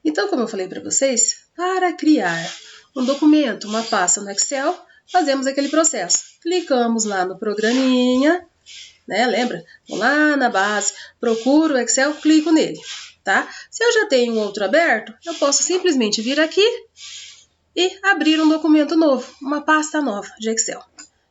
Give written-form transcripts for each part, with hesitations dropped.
Então, como eu falei para vocês, para criar um documento, uma pasta no Excel, fazemos aquele processo. Clicamos lá no programinha, né? Lembra? Vou lá na base, procuro o Excel, clico nele, tá? Se eu já tenho um outro aberto, eu posso simplesmente vir aqui e abrir um documento novo, uma pasta nova de Excel.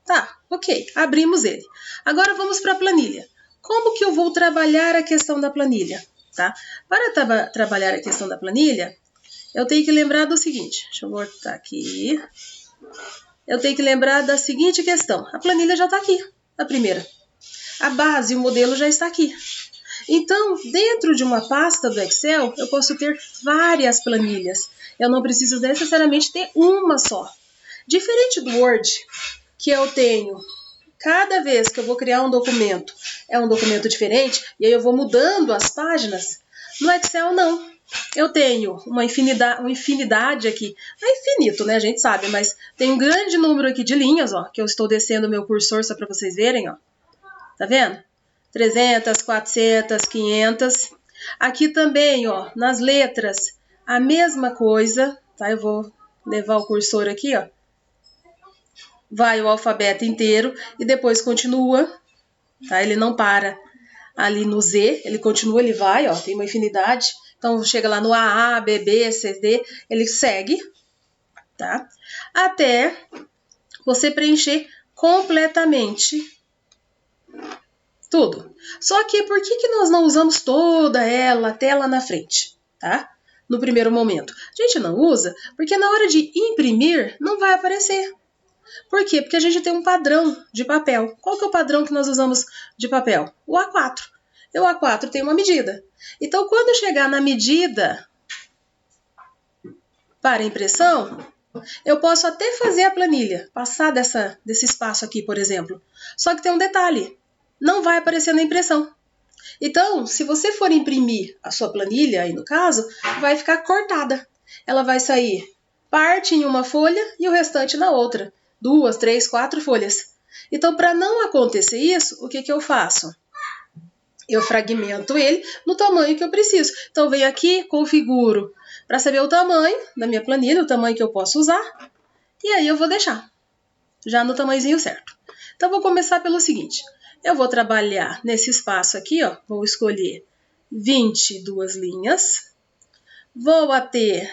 Tá, ok, abrimos ele. Agora vamos para a planilha. Como que eu vou trabalhar a questão da planilha? Tá? Para trabalhar a questão da planilha, eu tenho que lembrar do seguinte. Deixa eu botar aqui. Eu tenho que lembrar da seguinte questão. A planilha já está aqui, a primeira. A base, o modelo já está aqui. Então, dentro de uma pasta do Excel, eu posso ter várias planilhas. Eu não preciso necessariamente ter uma só. Diferente do Word, que eu tenho, cada vez que eu vou criar um documento, é um documento diferente, e aí eu vou mudando as páginas. No Excel, não. Eu tenho uma infinidade aqui. Não é infinito, né? A gente sabe, mas tem um grande número aqui de linhas, ó, que eu estou descendo o meu cursor só para vocês verem, ó. Tá vendo? 300, 400, 500. Aqui também, ó, nas letras, a mesma coisa, tá? Eu vou levar o cursor aqui, ó. Vai o alfabeto inteiro e depois continua, tá? Ele não para ali no Z, ele continua, ele vai, ó, tem uma infinidade. Então, chega lá no AA, BB, CD, ele segue, tá? Até você preencher completamente tudo. Só que por que nós não usamos toda ela até lá na frente, tá? No primeiro momento. A gente não usa porque na hora de imprimir não vai aparecer. Por quê? Porque a gente tem um padrão de papel. Qual que é o padrão que nós usamos de papel? O A4. E o A4 tem uma medida. Então, quando chegar na medida para impressão, eu posso até fazer a planilha, passar desse espaço aqui, por exemplo. Só que tem um detalhe, não vai aparecer na impressão. Então, se você for imprimir a sua planilha, aí no caso, vai ficar cortada. Ela vai sair parte em uma folha e o restante na outra. 2, 3, 4 folhas. Então, para não acontecer isso, o que eu faço? Eu fragmento ele no tamanho que eu preciso. Então, venho aqui, configuro para saber o tamanho da minha planilha, o tamanho que eu posso usar. E aí eu vou deixar já no tamanhozinho certo. Então, vou começar pelo seguinte. Eu vou trabalhar nesse espaço aqui, ó. Vou escolher 22 linhas. Vou até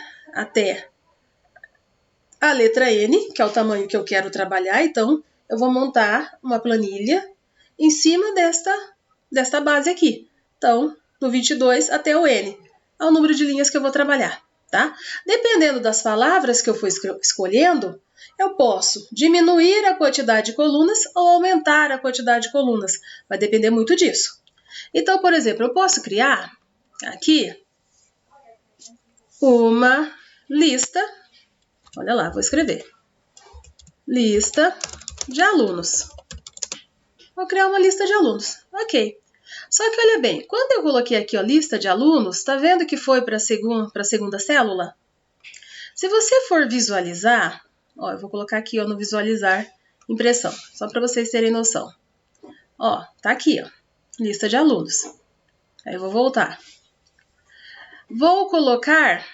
a letra N, que é o tamanho que eu quero trabalhar. Então, eu vou montar uma planilha em cima desta base aqui. Então, do 22 até o N. É o número de linhas que eu vou trabalhar, tá? Dependendo das palavras que eu for escolhendo, eu posso diminuir a quantidade de colunas ou aumentar a quantidade de colunas. Vai depender muito disso. Então, por exemplo, eu posso criar aqui uma lista. Olha lá, vou escrever. Lista de alunos. Vou criar uma lista de alunos. Ok. Só que olha bem, quando eu coloquei aqui a lista de alunos, tá vendo que foi para a segunda célula? Se você for visualizar, ó, eu vou colocar aqui ó, no visualizar impressão, só para vocês terem noção. Ó, tá aqui, ó, lista de alunos. Aí eu vou voltar. Vou colocar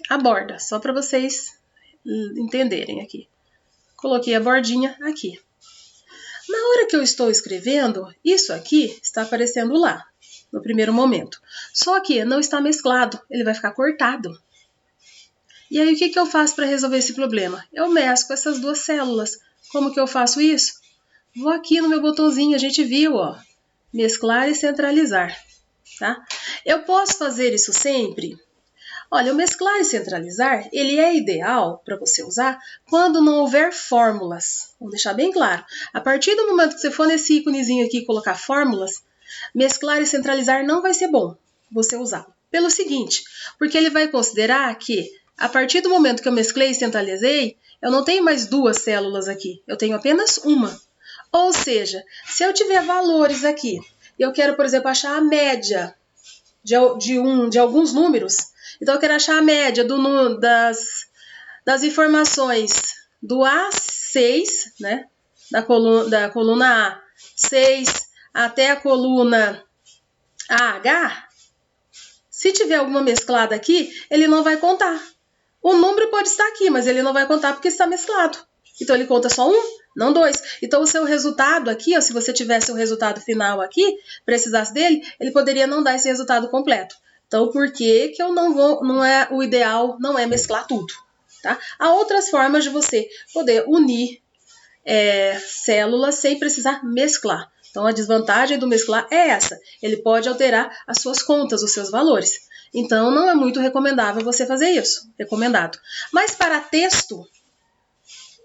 a borda, só para vocês entenderem aqui. Coloquei a bordinha aqui. Na hora que eu estou escrevendo, isso aqui está aparecendo lá, no primeiro momento. Só que não está mesclado, ele vai ficar cortado. E aí, o que eu faço para resolver esse problema? Eu mesclo essas duas células. Como que eu faço isso? Vou aqui no meu botãozinho, a gente viu, ó, mesclar e centralizar, tá? Eu posso fazer isso sempre? Olha, o mesclar e centralizar, ele é ideal para você usar quando não houver fórmulas. Vou deixar bem claro. A partir do momento que você for nesse íconezinho aqui e colocar fórmulas, mesclar e centralizar não vai ser bom você usar. Pelo seguinte, porque ele vai considerar que a partir do momento que eu mesclei e centralizei, eu não tenho mais duas células aqui, eu tenho apenas uma. Ou seja, se eu tiver valores aqui, e eu quero, por exemplo, achar a média de alguns números, então eu quero achar a média das informações do A6, né, da coluna A6 até a coluna AH, Se tiver alguma mesclada aqui, ele não vai contar. O número pode estar aqui, mas ele não vai contar porque está mesclado. Então, ele conta só 1, não 2. Então, o seu resultado aqui, ó, se você tivesse o resultado final aqui, precisasse dele, ele poderia não dar esse resultado completo. Então, por que eu não vou, não é o ideal, não é mesclar tudo, tá? Há outras formas de você poder unir células sem precisar mesclar. Então, a desvantagem do mesclar é essa. Ele pode alterar as suas contas, os seus valores. Então, não é muito recomendável você fazer isso. Recomendado. Mas para texto,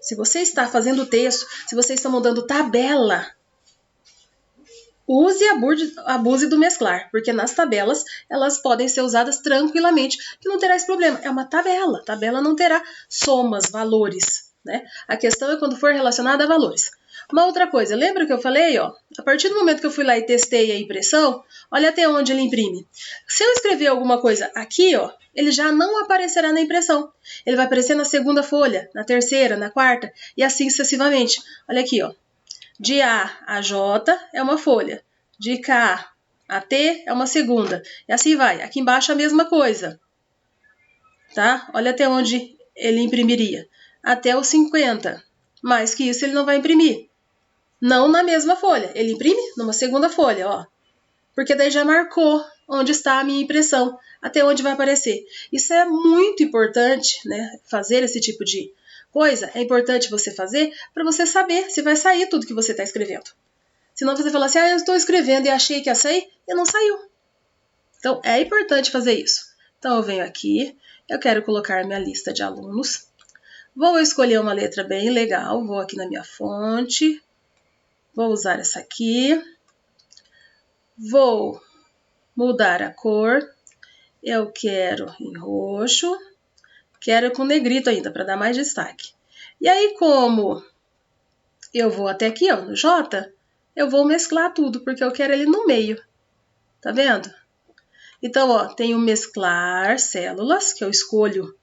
se você está fazendo texto, se você está mudando tabela, use e abuse do mesclar, porque nas tabelas elas podem ser usadas tranquilamente, que não terá esse problema. É uma tabela. Tabela não terá somas, valores, né? A questão é quando for relacionada a valores. Uma outra coisa, lembra que eu falei, ó, a partir do momento que eu fui lá e testei a impressão, olha até onde ele imprime. Se eu escrever alguma coisa aqui, ó, ele já não aparecerá na impressão. Ele vai aparecer na segunda folha, na terceira, na quarta, e assim sucessivamente. Olha aqui, ó. De A a J é uma folha. De K a T é uma segunda. E assim vai. Aqui embaixo a mesma coisa. Tá? Olha até onde ele imprimiria. Até o 50. Mais que isso ele não vai imprimir. Não na mesma folha. Ele imprime numa segunda folha, ó. Porque daí já marcou onde está a minha impressão, até onde vai aparecer. Isso é muito importante, né? Fazer esse tipo de coisa é importante você fazer para você saber se vai sair tudo que você está escrevendo. Senão você fala assim, eu estou escrevendo e achei que ia sair e não saiu. Então, é importante fazer isso. Então, eu venho aqui, eu quero colocar minha lista de alunos. Vou escolher uma letra bem legal, vou aqui na minha fonte. Vou usar essa aqui. Vou mudar a cor. Eu quero em roxo. Quero com negrito ainda, para dar mais destaque. E aí, como eu vou até aqui, ó, no J, eu vou mesclar tudo, porque eu quero ele no meio. Tá vendo? Então, ó, tenho mesclar células, que eu escolho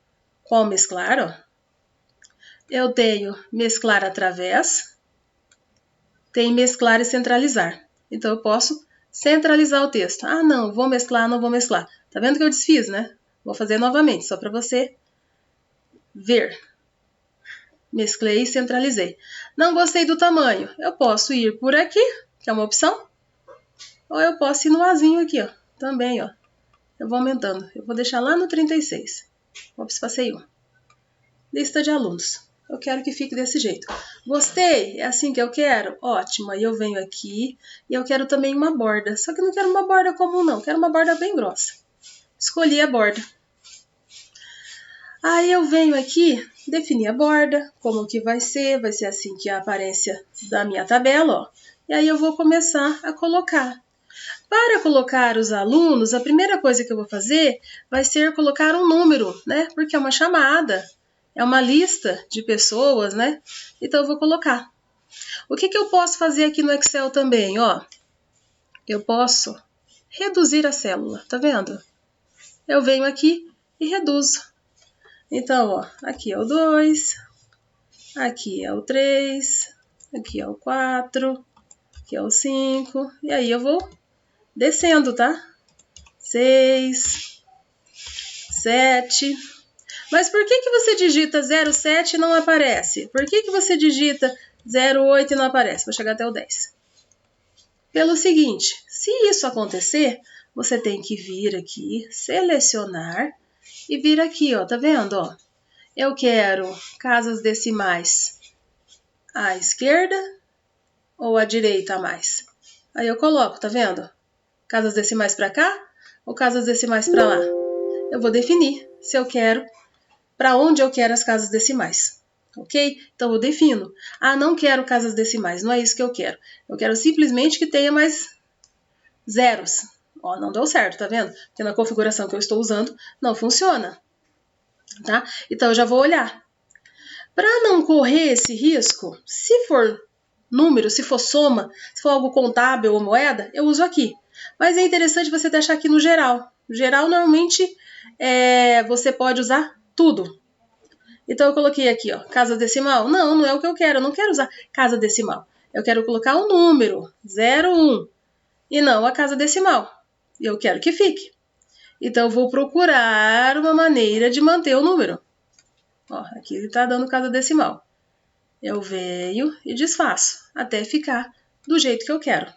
qual mesclar, ó. Eu tenho mesclar através. Tem mesclar e centralizar. Então, eu posso centralizar o texto. Ah, não, vou mesclar, não vou mesclar. Tá vendo que eu desfiz, né? Vou fazer novamente, só para você ver. Mesclei e centralizei. Não gostei do tamanho. Eu posso ir por aqui, que é uma opção. Ou eu posso ir no Azinho aqui, ó. Também, ó. Eu vou aumentando. Eu vou deixar lá no 36. Ops, passei um. Lista de alunos. Eu quero que fique desse jeito. Gostei? É assim que eu quero? Ótimo. Aí eu venho aqui e eu quero também uma borda. Só que eu não quero uma borda comum, não. Quero uma borda bem grossa. Escolhi a borda. Aí eu venho aqui, definir a borda, como que vai ser assim que é a aparência da minha tabela, ó. E aí eu vou começar a colocar. Para colocar os alunos, a primeira coisa que eu vou fazer vai ser colocar um número, né? Porque é uma chamada, é uma lista de pessoas, né? Então eu vou colocar. O que eu posso fazer aqui no Excel também, ó? Eu posso reduzir a célula, tá vendo? Eu venho aqui e reduzo. Então, ó, aqui é o 2, aqui é o 3, aqui é o 4, aqui é o 5, e aí eu vou descendo, tá? 6, 7. Mas por que você digita 07 e não aparece? Por que você digita 08 e não aparece? Vou chegar até o 10. Pelo seguinte, se isso acontecer, você tem que vir aqui, selecionar e vir aqui, ó, tá vendo, ó? Eu quero casas decimais à esquerda ou à direita a mais? Aí eu coloco, tá vendo? Casas decimais para cá ou casas decimais para lá? Eu vou definir se eu quero, para onde eu quero as casas decimais, ok? Então eu defino. Ah, não quero casas decimais, não é isso que eu quero. Eu quero simplesmente que tenha mais zeros. Ó, não deu certo, tá vendo? Porque na configuração que eu estou usando não funciona. Tá? Então eu já vou olhar. Para não correr esse risco, se for número, se for soma, se for algo contábil ou moeda, eu uso aqui. Mas é interessante você deixar aqui no geral. No geral, normalmente, você pode usar tudo. Então eu coloquei aqui, ó, casa decimal. Não, não é o que eu quero. Eu não quero usar casa decimal. Eu quero colocar um número, 0, 1. E não a casa decimal. Eu quero que fique. Então, eu vou procurar uma maneira de manter o número. Ó, aqui ele está dando casa decimal. Eu venho e desfaço até ficar do jeito que eu quero,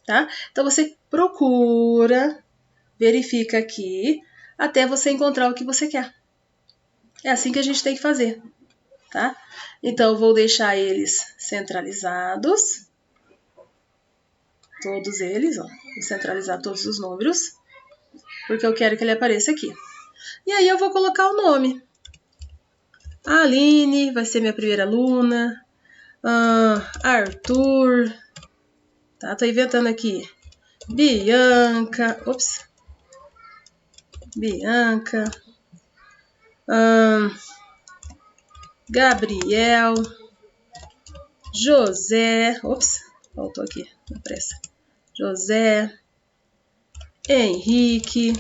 tá? Então, você procura, verifica aqui, até você encontrar o que você quer. É assim que a gente tem que fazer, tá? Então, eu vou deixar eles centralizados. Todos eles, ó. Vou centralizar todos os números, porque eu quero que ele apareça aqui. E aí, eu vou colocar o nome. A Aline vai ser minha primeira aluna. Arthur. Tá, tô inventando aqui. Bianca. Ops. Bianca. Gabriel. José. Ops. Faltou aqui. Na pressa. José. Henrique.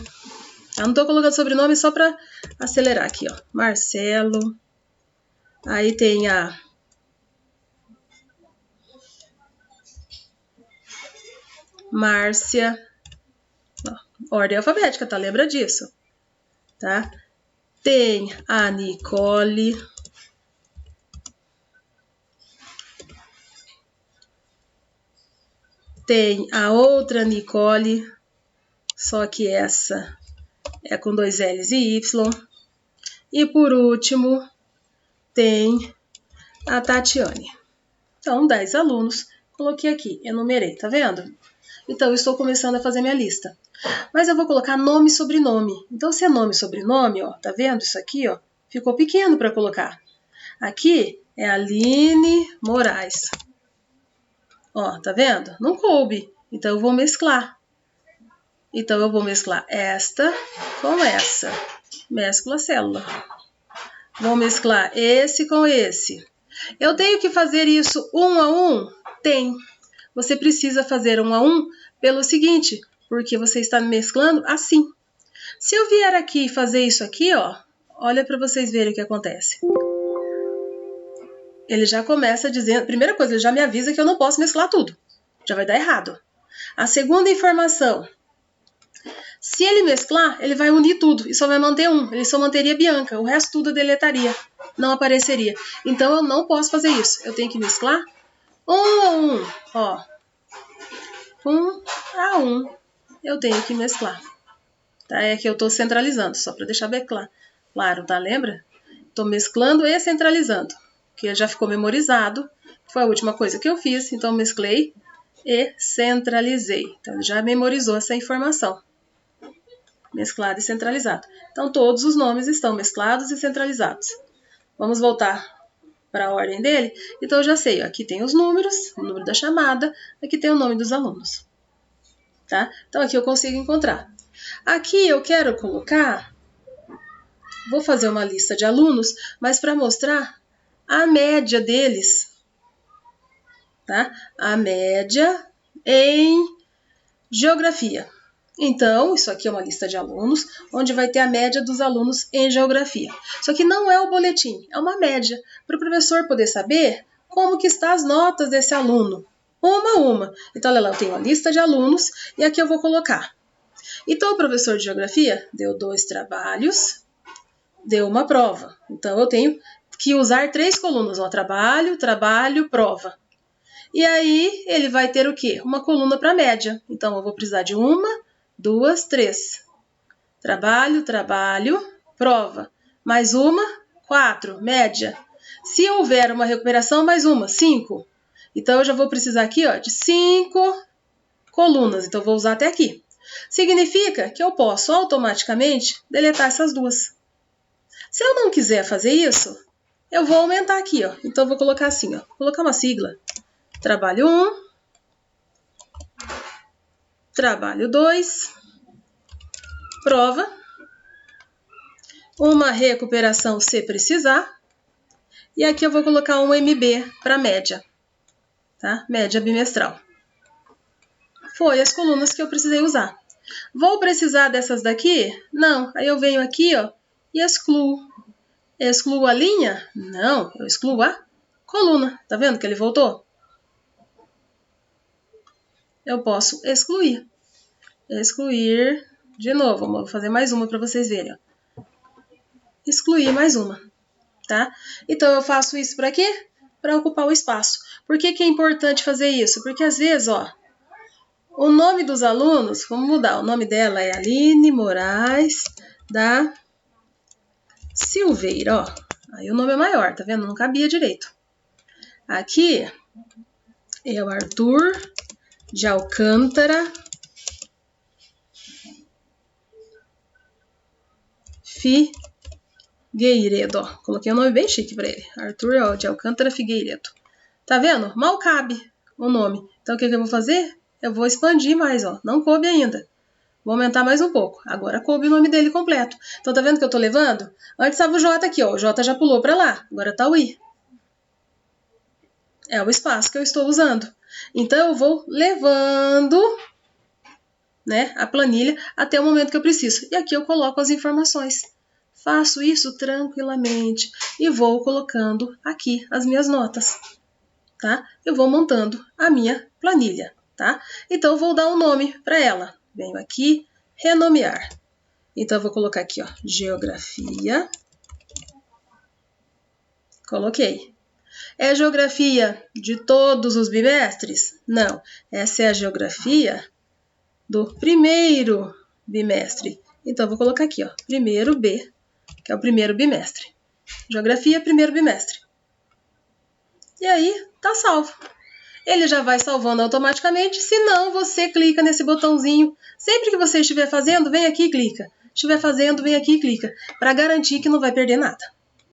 Eu não tô colocando sobrenome só pra acelerar aqui, ó. Marcelo. Aí tem a Márcia. Ó, ordem alfabética, tá? Lembra disso, tá? Tem a Nicole. Tem a outra Nicole, só que essa é com 2 L's e Y. E por último, tem a Tatiane. Então, 10 alunos. Coloquei aqui, enumerei, tá vendo? Então, eu estou começando a fazer minha lista. Mas eu vou colocar nome e sobrenome. Então, se é nome e sobrenome, ó, tá vendo isso aqui, ó? Ficou pequeno para colocar. Aqui é Aline Moraes. Ó, tá vendo? Não coube. Então, eu vou mesclar. Então, eu vou mesclar esta com essa. Mesclo a célula. Vou mesclar esse com esse. Eu tenho que fazer isso um a um? Tem. Você precisa fazer um a um pelo seguinte, porque você está mesclando assim. Se eu vier aqui e fazer isso aqui, ó, olha para vocês verem o que acontece. Ele já começa dizendo, primeira coisa, ele já me avisa que eu não posso mesclar tudo. Já vai dar errado. A segunda informação, se ele mesclar, ele vai unir tudo e só vai manter um. Ele só manteria Bianca, o resto tudo deletaria, não apareceria. Então eu não posso fazer isso. Eu tenho que mesclar um a um, ó. Um a um. Eu tenho que mesclar. Tá? É que eu estou centralizando, só para deixar bem claro, tá? Lembra? Estou mesclando e centralizando, que já ficou memorizado. Foi a última coisa que eu fiz, então mesclei e centralizei. Então ele já memorizou essa informação. Mesclado e centralizado. Então todos os nomes estão mesclados e centralizados. Vamos voltar para a ordem dele. Então eu já sei, ó, aqui tem os números, o número da chamada, aqui tem o nome dos alunos. Tá? Então aqui eu consigo encontrar. Aqui eu quero colocar, vou fazer uma lista de alunos, mas para mostrar a média deles, tá? A média em geografia. Então, isso aqui é uma lista de alunos, onde vai ter a média dos alunos em geografia. Isso aqui não é o boletim, é uma média, para o professor poder saber como que estão as notas desse aluno, uma a uma. Então, olha lá, eu tenho a lista de alunos e aqui eu vou colocar. Então, o professor de geografia deu 2 trabalhos, deu uma prova. Então, eu tenho que usar 3 colunas, ó, trabalho, trabalho, prova. E aí, ele vai ter o quê? Uma coluna para média. Então, eu vou precisar de 1, 2, 3. Trabalho, trabalho, prova. Mais 1, 4, média. Se houver uma recuperação, mais 1, 5. Então, eu já vou precisar aqui, ó, de 5 colunas. Então, eu vou usar até aqui. Significa que eu posso automaticamente deletar essas 2. Se eu não quiser fazer isso, eu vou aumentar aqui, ó. Então, eu vou colocar assim, ó. Vou colocar uma sigla. Trabalho 1, trabalho 2, prova, uma recuperação se precisar, e aqui eu vou colocar um MB para média, tá? Média bimestral. Foi as colunas que eu precisei usar. Vou precisar dessas daqui? Não. Aí eu venho aqui, ó, e excluo. Excluo a linha? Não, eu excluo a coluna. Tá vendo que ele voltou? Eu posso excluir. Excluir De novo, vou fazer mais uma para vocês verem. Ó. Excluir mais uma, tá? Então, eu faço isso para quê? Para ocupar o espaço. Por que que é importante fazer isso? Porque às vezes, ó, o nome dos alunos, vamos mudar, o nome dela é Aline Moraes da Silveira, ó. Aí o nome é maior, tá vendo? Não cabia direito. Aqui é o Arthur de Alcântara Figueiredo, ó. Coloquei um nome bem chique pra ele. Arthur de Alcântara Figueiredo. Tá vendo? Mal cabe o nome. Então o que eu vou fazer? Eu vou expandir mais, ó. Não coube ainda. Vou aumentar mais um pouco. Agora coube o nome dele completo. Então tá vendo que eu tô levando? Antes estava o J aqui, ó. O J já pulou pra lá. Agora tá o I. É o espaço que eu estou usando. Então eu vou levando, né, a planilha até o momento que eu preciso. E aqui eu coloco as informações. Faço isso tranquilamente e vou colocando aqui as minhas notas, tá? Eu vou montando a minha planilha, tá? Então eu vou dar um nome para ela. Venho aqui, renomear. Então eu vou colocar aqui, ó, geografia. Coloquei. É a geografia de todos os bimestres? Não. Essa é a geografia do primeiro bimestre. Então, eu vou colocar aqui, ó, primeiro B, que é o primeiro bimestre. Geografia, primeiro bimestre. E aí, tá salvo. Ele já vai salvando automaticamente, se não, você clica nesse botãozinho. Sempre que você estiver fazendo, vem aqui e clica. Estiver fazendo, vem aqui e clica, para garantir que não vai perder nada.